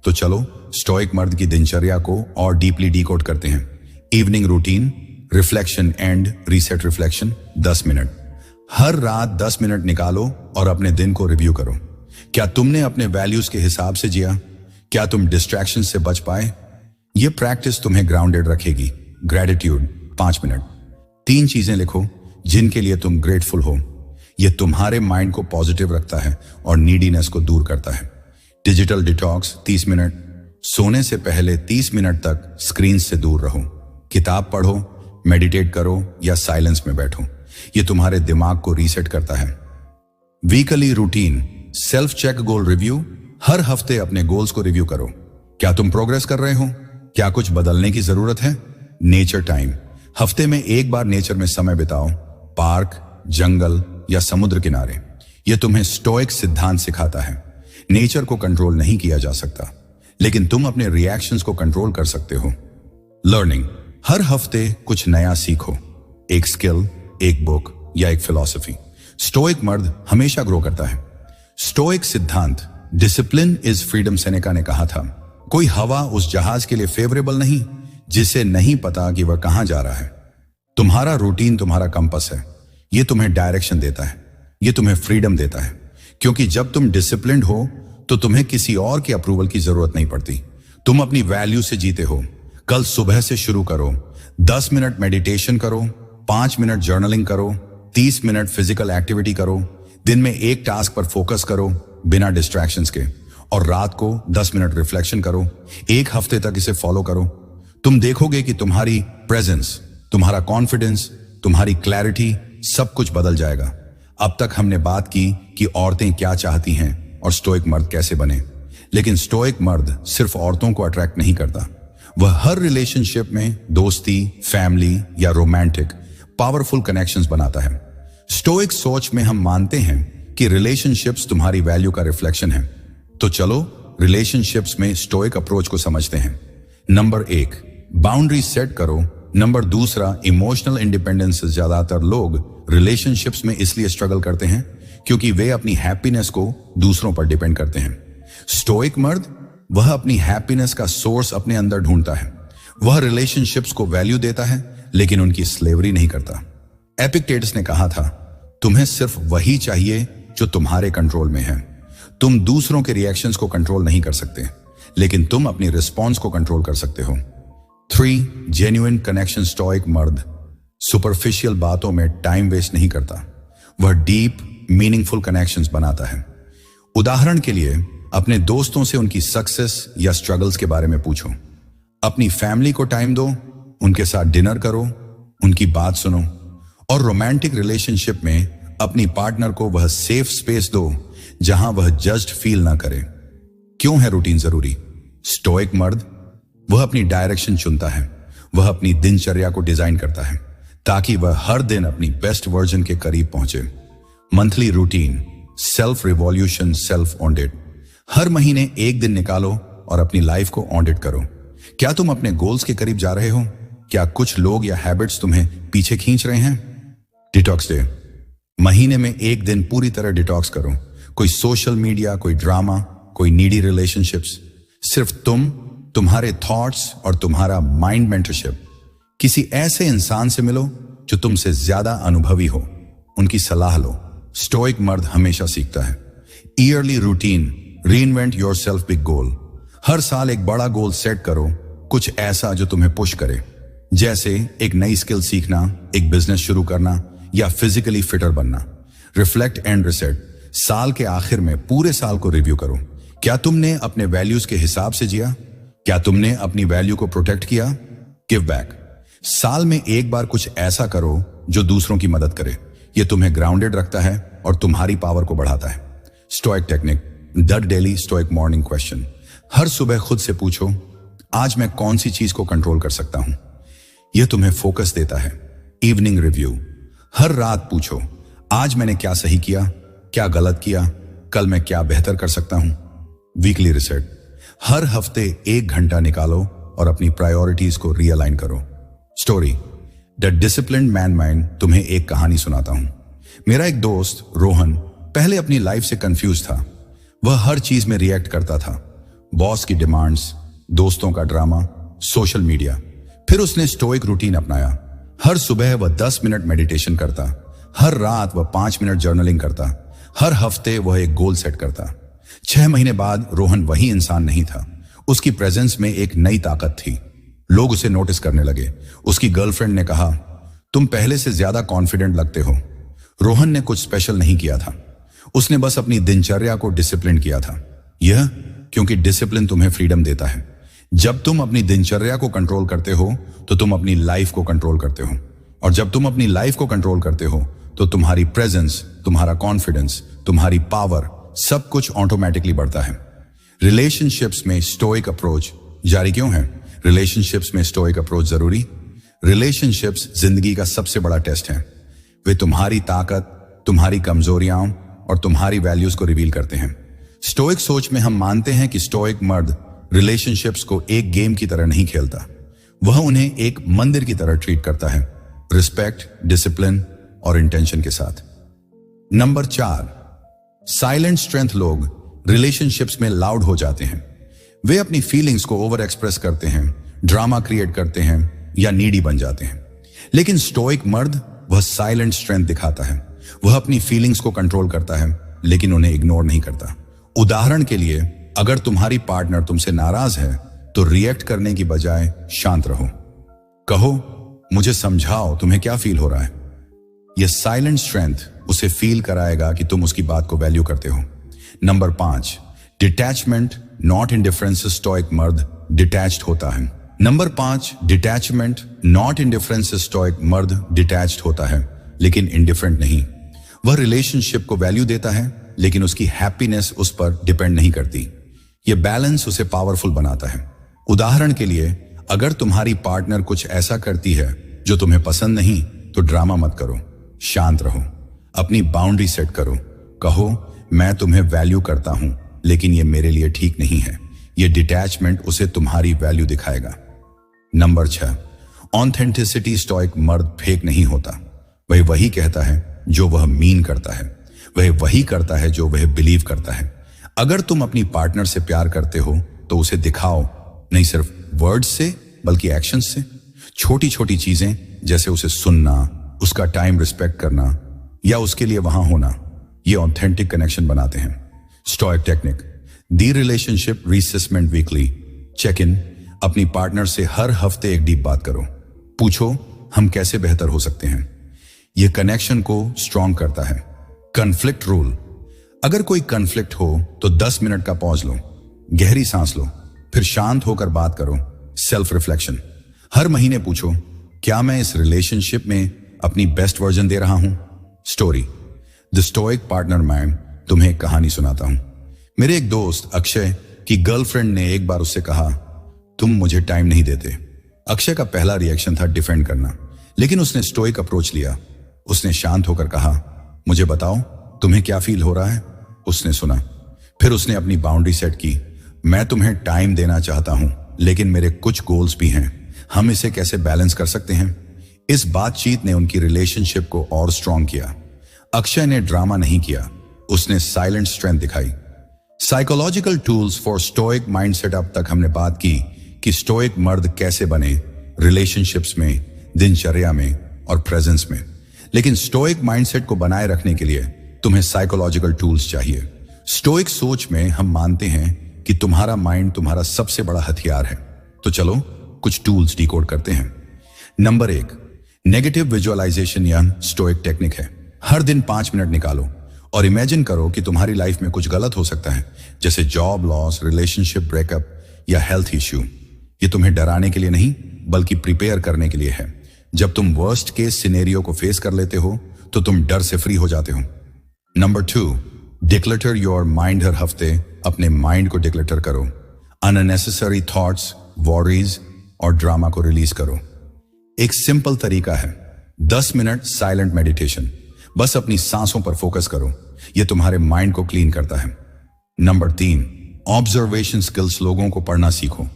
तो चलो स्टोइक मर्द की दिनचर्या को और डीपली डिकोड करते हैं। Evening routine, reflection and reset reflection, 10 minute. हर रात 10 मिनट निकालो और अपने दिन को रिव्यू करो। क्या तुमने अपने वैल्यूज के हिसाब से जिया? क्या तुम डिस्ट्रैक्शन से बच पाए? यह प्रैक्टिस तुम्हें ग्राउंडेड रखेगी। Gratitude, 5 minute. 3 चीजें लिखो जिनके लिए तुम ग्रेटफुल हो। यह तुम्हारे माइंड को पॉजिटिव रखता है और नीडीनेस को दूर करता है। Digital detox, 30 minute. सोने से पहले 30 मिनट तक स्क्रीन से दूर रहो। किताब पढ़ो, मेडिटेट करो या साइलेंस में बैठो। यह तुम्हारे दिमाग को रीसेट करता है। वीकली रूटीन, सेल्फ चेक गोल रिव्यू। हर हफ्ते अपने गोल्स को रिव्यू करो। क्या तुम प्रोग्रेस कर रहे हो? क्या कुछ बदलने की जरूरत है? नेचर टाइम, हफ्ते में एक बार नेचर में समय बिताओ, पार्क, जंगल या समुद्र किनारे। यह तुम्हें स्टोइक सिद्धांत सिखाता है। नेचर को कंट्रोल नहीं किया जा सकता, लेकिन तुम अपने रिएक्शंस को कंट्रोल कर सकते हो। लर्निंग, हर हफ्ते कुछ नया सीखो, एक स्किल, एक बुक या एक फिलॉसफी। स्टोइक मर्द हमेशा ग्रो करता है। स्टोइक सिद्धांत, डिसिप्लिन इज फ्रीडम, सेनेका ने कहा था। कोई हवा उस जहाज के लिए फेवरेबल नहीं जिसे नहीं पता कि वह कहां जा रहा है। तुम्हारा रूटीन तुम्हारा कंपास है। यह तुम्हें डायरेक्शन देता है, यह तुम्हें फ्रीडम देता है, क्योंकि जब तुम डिसिप्लिन्ड हो तो तुम्हें किसी और के अप्रूवल की जरूरत नहीं पड़ती। तुम अपनी वैल्यू से जीते हो। कल सुबह से शुरू करो। 10 मिनट मेडिटेशन करो, 5 मिनट जर्नलिंग करो, 30 मिनट फिजिकल एक्टिविटी करो। दिन में एक टास्क पर फोकस करो बिना डिस्ट्रैक्शंस के, और रात को 10 मिनट रिफ्लेक्शन करो। एक हफ्ते तक इसे फॉलो करो। तुम देखोगे कि तुम्हारी प्रेजेंस, तुम्हारा कॉन्फिडेंस, तुम्हारी क्लैरिटी, सब कुछ बदल जाएगा। अब तक हमने बात की कि औरतें क्या चाहती हैं और स्टोइक मर्द कैसे बने। लेकिन स्टोइक मर्द सिर्फ औरतों को अट्रैक्ट नहीं करता, वह हर रिलेशनशिप में दोस्ती, फैमिली या रोमांटिक पावरफुल कनेक्शंस बनाता है। स्टोइक सोच में हम मानते हैं कि रिलेशनशिप्स तुम्हारी वैल्यू का रिफ्लेक्शन है। तो चलो रिलेशनशिप्स में स्टोइक अप्रोच को समझते हैं। नंबर 1, बाउंड्री सेट करो। Number 2, emotional independence. ज्यादातर लोग रिलेशनशिप्स में इसलिए स्ट्रगल करते हैं क्योंकि वे अपनी हैप्पीनेस को दूसरों पर डिपेंड करते हैं। स्टोइक मर्द, वह अपनी हैप्पीनेस का सोर्स अपने अंदर ढूंढता है। वह रिलेशनशिप्स को वैल्यू देता है लेकिन उनकी स्लेवरी नहीं करता। एपिक्टेटस ने कहा था, तुम्हें सिर्फ वही चाहिए जो तुम्हारे कंट्रोल में है। तुम दूसरों के रिएक्शंस को कंट्रोल नहीं कर सकते, लेकिन तुम अपनी रिस्पॉन्स को कंट्रोल कर सकते हो। 3, जेन्युइन कनेक्शन। स्टोइक मर्द सुपरफिशियल बातों में टाइम वेस्ट नहीं करता, वह डीप मीनिंगफुल कनेक्शंस बनाता है। उदाहरण के लिए अपने दोस्तों से उनकी सक्सेस या स्ट्रगल्स के बारे में पूछो। अपनी फैमिली को टाइम दो, उनके साथ डिनर करो, उनकी बात सुनो। और रोमांटिक रिलेशनशिप में अपनी पार्टनर को वह सेफ स्पेस दो जहां वह जज्ड फील ना करे। क्यों है रूटीन जरूरी? स्टोइक मर्द, वह अपनी डायरेक्शन चुनता है। वह अपनी दिनचर्या को डिजाइन करता है ताकि वह हर दिन अपनी बेस्ट वर्जन के करीब पहुंचे। Monthly routine, self revolution, self audit. हर महीने एक दिन निकालो और अपनी लाइफ को ऑडिट करो। क्या तुम अपने गोल्स के करीब जा रहे हो? क्या कुछ लोग या हैबिट्स तुम्हें पीछे खींच रहे हैं? डिटॉक्स डे, महीने में एक दिन पूरी तरह डिटॉक्स करो। कोई सोशल मीडिया, कोई ड्रामा, कोई नीडी रिलेशनशिप्स, सिर्फ तुम, तुम्हारे थॉट्स और तुम्हारा माइंड मेंटरशिप। किसी ऐसे इंसान से मिलो जो तुमसे ज्यादा अनुभवी हो, उनकी सलाह लो। स्टोइक मर्द हमेशा सीखता है। Yearly routine, reinvent yourself big goal. हर साल एक बड़ा गोल सेट करो, कुछ ऐसा जो तुम्हें पुश करे, जैसे एक नई स्किल सीखना, एक बिजनेस शुरू करना या फिजिकली फिटर बनना। रिफ्लेक्ट एंड रिसेट, साल के आखिर में पूरे साल को रिव्यू करो। क्या तुमने अपने वैल्यूज के हिसाब से जिया? क्या तुमने अपनी वैल्यू को प्रोटेक्ट किया? गिव बैक, साल में एक बार कुछ ऐसा करो जो दूसरों की मदद करे। यह तुम्हें ग्राउंडेड रखता है और तुम्हारी पावर को बढ़ाता है। Stoic technique, the daily stoic morning question. हर सुबह खुद से पूछो, आज मैं कौन सी चीज को कंट्रोल कर सकता हूं? यह तुम्हें फोकस देता है। इवनिंग रिव्यू, हर रात पूछो, आज मैंने क्या सही किया, क्या गलत किया, कल मैं क्या बेहतर कर सकता हूं? वीकली रिसेट, हर हफ्ते 1 घंटा निकालो और अपनी प्रायोरिटीज को रियलाइन करो। Story, the disciplined man mind. तुम्हें एक कहानी सुनाता हूं। मेरा एक दोस्त रोहन पहले अपनी लाइफ से कंफ्यूज था। वह हर चीज में रिएक्ट करता था, बॉस की डिमांड्स, दोस्तों का ड्रामा, सोशल मीडिया। फिर उसने स्टोइक रूटीन अपनाया। हर सुबह वह 10 मिनट मेडिटेशन करता, हर रात वह 5 मिनट जर्नलिंग करता, हर हफ्ते वह एक गोल सेट करता। 6 महीने बाद रोहन वही इंसान नहीं था। उसकी प्रेजेंस में एक नई ताकत थी। लोग उसे नोटिस करने लगे। उसकी गर्लफ्रेंड ने कहा, तुम पहले से ज्यादा कॉन्फिडेंट लगते हो। रोहन ने कुछ स्पेशल नहीं किया था, उसने बस अपनी दिनचर्या को डिसिप्लिन किया था। यह क्योंकि डिसिप्लिन तुम्हें फ्रीडम देता है। जब तुम अपनी दिनचर्या को कंट्रोल करते हो तो तुम अपनी लाइफ को कंट्रोल करते हो, और जब तुम अपनी लाइफ को कंट्रोल करते हो तो तुम्हारी प्रेजेंस, तुम्हारा कॉन्फिडेंस, तुम्हारी पावर, सब कुछ ऑटोमेटिकली बढ़ता है। रिलेशनशिप्स में स्टोइक अप्रोच जारी क्यों है? रिलेशनशिप्स में स्टोइक अप्रोच जरूरी। रिलेशनशिप्स जिंदगी का सबसे बड़ा टेस्ट है। वे तुम्हारी ताकत, तुम्हारी कमजोरियां और तुम्हारी वैल्यूज को रिवील करते हैं। स्टोइक सोच में हम मानते हैं कि स्टोइक मर्द रिलेशनशिप्स को एक गेम की तरह नहीं खेलता, वह उन्हें एक मंदिर की तरह ट्रीट करता है, रिस्पेक्ट, डिसिप्लिन और इंटेंशन के साथ। Number 4, silent strength. लोग रिलेशनशिप्स में लाउड हो जाते हैं। वे अपनी फीलिंग्स को ओवर एक्सप्रेस करते हैं, ड्रामा क्रिएट करते हैं या नीडी बन जाते हैं। लेकिन स्टोइक मर्द, वह साइलेंट स्ट्रेंथ दिखाता है। वह अपनी फीलिंग्स को कंट्रोल करता है लेकिन उन्हें इग्नोर नहीं करता। उदाहरण के लिए, अगर तुम्हारी पार्टनर तुमसे नाराज है तो रिएक्ट करने की बजाय शांत रहो। कहो, मुझे समझाओ तुम्हें क्या फील हो रहा है। यह साइलेंट स्ट्रेंथ उसे फील कराएगा कि तुम उसकी बात को वैल्यू करते हो। Number 5, detachment not indifference. Stoic मर्द डिटैच्ड होता है। Number 5, detachment not indifference. Stoic मर्द डिटैच्ड होता है लेकिन इंडिफरेंट नहीं। वह रिलेशनशिप को वैल्यू देता है लेकिन उसकी हैप्पीनेस उस पर डिपेंड नहीं करती। यह बैलेंस उसे पावरफुल बनाता है। उदाहरण के लिए, अगर तुम्हारी पार्टनर कुछ ऐसा करती है जो तुम्हें पसंद नहीं तो ड्रामा मत करो, शांत रहो, अपनी बाउंड्री सेट करो। कहो, मैं तुम्हें वैल्यू करता हूं लेकिन यह मेरे लिए ठीक नहीं है। यह डिटैचमेंट उसे तुम्हारी वैल्यू दिखाएगा। Number 6, authenticity. स्टोइक मर्द फेक नहीं होता। वह वही कहता है जो वह मीन करता है, वह वही करता है जो वह बिलीव करता है। अगर तुम अपनी पार्टनर से प्यार करते हो तो उसे दिखाओ, नहीं सिर्फ वर्ड्स से बल्कि एक्शंस से। छोटी छोटी चीजें जैसे उसे सुनना, उसका टाइम रिस्पेक्ट करना या उसके लिए वहां होना, ये ऑथेंटिक कनेक्शन बनाते हैं। Stoic technique, the relationship reassessment weekly. Check in, अपनी पार्टनर से हर हफ्ते एक डीप बात करो। पूछो, हम कैसे बेहतर हो सकते हैं। यह कनेक्शन को स्ट्रॉन्ग करता है। कन्फ्लिक्ट रूल, अगर कोई कन्फ्लिक्ट हो तो 10 मिनट का पॉज लो, गहरी सांस लो, फिर शांत होकर बात करो। सेल्फ रिफ्लेक्शन, हर महीने पूछो, क्या मैं इस रिलेशनशिप में अपनी बेस्ट वर्जन दे रहा हूं। Story, the stoic partner man. तुम्हें एक कहानी सुनाता हूं। मेरे एक दोस्त अक्षय की गर्लफ्रेंड ने एक बार उससे कहा, तुम मुझे टाइम नहीं देते। अक्षय का पहला रिएक्शन था डिफेंड करना, लेकिन उसने स्टोइक अप्रोच लिया। उसने शांत होकर कहा, मुझे बताओ तुम्हें क्या फील हो रहा है। उसने सुना, फिर उसने अपनी बाउंड्री सेट की, मैं तुम्हें टाइम देना चाहता हूं, लेकिन मेरे कुछ गोल्स भी हैं, हम इसे कैसे बैलेंस कर सकते हैं। इस बातचीत ने उनकी रिलेशनशिप को और स्ट्रांग किया। अक्षय ने ड्रामा नहीं किया, उसने साइलेंट स्ट्रेंथ दिखाई। Psychological tools for stoic mindset. अब तक हमने बात की कि स्टोइक मर्द कैसे बने, रिलेशनशिप्स में, दिनचर्या में और प्रेजेंस में। लेकिन स्टोइक माइंडसेट को बनाए रखने के लिए तुम्हें साइकोलॉजिकल टूल्स चाहिए। स्टोइक सोच में हम मानते हैं कि तुम्हारा माइंड तुम्हारा सबसे बड़ा हथियार है। तो चलो कुछ टूल्स डिकोड करते हैं। नंबर 1, नेगेटिव विजुअलाइजेशन या स्टोइक टेक्निक है। हर दिन 5 मिनट निकालो और इमेजिन करो कि तुम्हारी लाइफ में कुछ गलत हो सकता है, जैसे जॉब लॉस, रिलेशनशिप ब्रेकअप या हेल्थ इश्यू। ये तुम्हें डराने के लिए नहीं, बल्कि प्रिपेयर करने के लिए है। जब तुम वर्स्ट केस सिनेरियो को फेस कर लेते हो तो तुम डर से फ्री हो जाते हो। Number 2, declutter your mind. हर हफ्ते अपने माइंड को डिक्लटर करो। अननेसेसरी थॉट्स, वॉरीज और ड्रामा को रिलीज करो। एक सिंपल तरीका है 10 मिनट साइलेंट मेडिटेशन। बस अपनी सांसों पर फोकस करो, यह तुम्हारे माइंड को क्लीन करता है। Number 3, observation skills. लोगों को पढ़ना सीखो,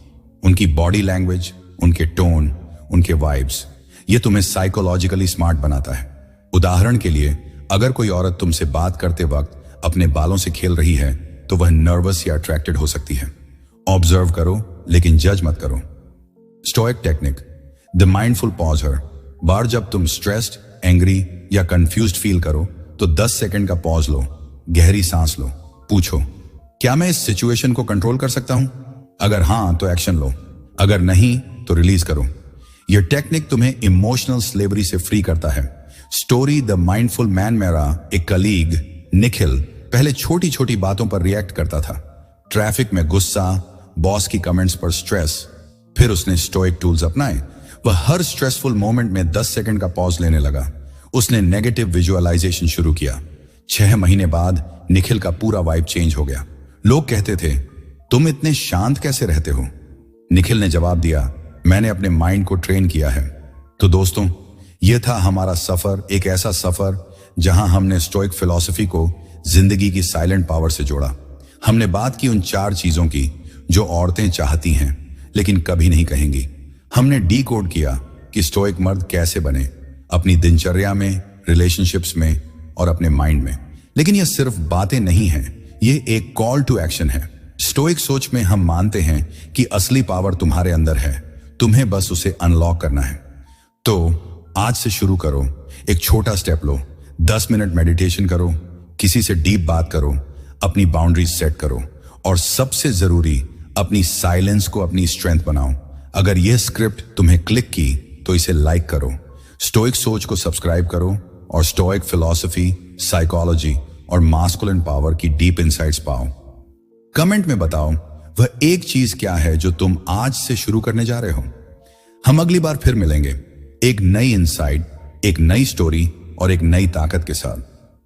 उनकी बॉडी लैंग्वेज, उनके टोन, उनके वाइब्स। ये तुम्हें साइकोलॉजिकली स्मार्ट बनाता है। उदाहरण के लिए, अगर कोई औरत तुमसे बात करते वक्त अपने बालों से खेल रही है तो वह नर्वस या अट्रैक्टेड हो सकती है। ऑब्जर्व करो लेकिन जज मत करो। Stoic technique, the mindful pause. हर बार जब तुम स्ट्रेस्ड, एंग्री या कंफ्यूज्ड फील करो तो 10 सेकंड का पॉज लो, गहरी सांस लो, पूछो, क्या मैं इस सिचुएशन को कंट्रोल कर सकता हूं? अगर हां तो एक्शन लो, अगर नहीं तो रिलीज करो। यह टेक्निक तुम्हें इमोशनल स्लेवरी से फ्री करता है। Story the mindful man. मेरा एक कलीग निखिल पहले छोटी छोटी बातों पर रिएक्ट करता था। ट्रैफिक में गुस्सा, बॉस की कमेंट्स पर स्ट्रेस। फिर उसने स्टोइक टूल्स अपनाए। वह हर स्ट्रेसफुल मोमेंट में 10 सेकंड का पॉज लेने लगा। उसने नेगेटिव विजुअलाइजेशन शुरू किया। 6 महीने बाद निखिल का पूरा वाइब चेंज हो गया। लोग कहते थे, तुम इतने शांत कैसे रहते हो? निखिल ने जवाब दिया, मैंने अपने माइंड को ट्रेन किया है। तो दोस्तों, यह था हमारा सफर, एक ऐसा सफर जहां हमने स्टोइक फिलॉसफी को जिंदगी की साइलेंट पावर से जोड़ा। हमने बात की उन 4 चीजों की जो औरतें चाहती हैं लेकिन कभी नहीं कहेंगी। हमने डीकोड किया कि स्टोइक मर्द कैसे बने, अपनी दिनचर्या में, रिलेशनशिप्स में और अपने माइंड में। लेकिन यह सिर्फ बातें नहीं हैं, यह एक कॉल टू एक्शन है। स्टोइक सोच में हम मानते हैं कि असली पावर तुम्हारे अंदर है, तुम्हें बस उसे अनलॉक करना है। तो आज से शुरू करो, एक छोटा स्टेप लो, 10 मिनट मेडिटेशन करो, किसी से डीप बात करो, अपनी बाउंड्रीज सेट करो और सबसे जरूरी, अपनी साइलेंस को अपनी स्ट्रेंथ बनाओ। अगर यह स्क्रिप्ट तुम्हें क्लिक की तो इसे लाइक करो, स्टोइक सोच को सब्सक्राइब करो और स्टोइक फिलॉसफी, साइकोलॉजी और मास्कुलिन पावर की डीप इनसाइट्स पाओ। कमेंट में बताओ वह एक चीज क्या है जो तुम आज से शुरू करने जा रहे हो। हम अगली बार फिर मिलेंगे, एक नई इनसाइट, एक नई स्टोरी और एक नई ताकत के साथ।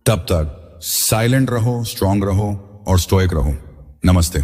तब तक साइलेंट रहो, स्ट्रांग रहो और स्टोइक रहो। नमस्ते।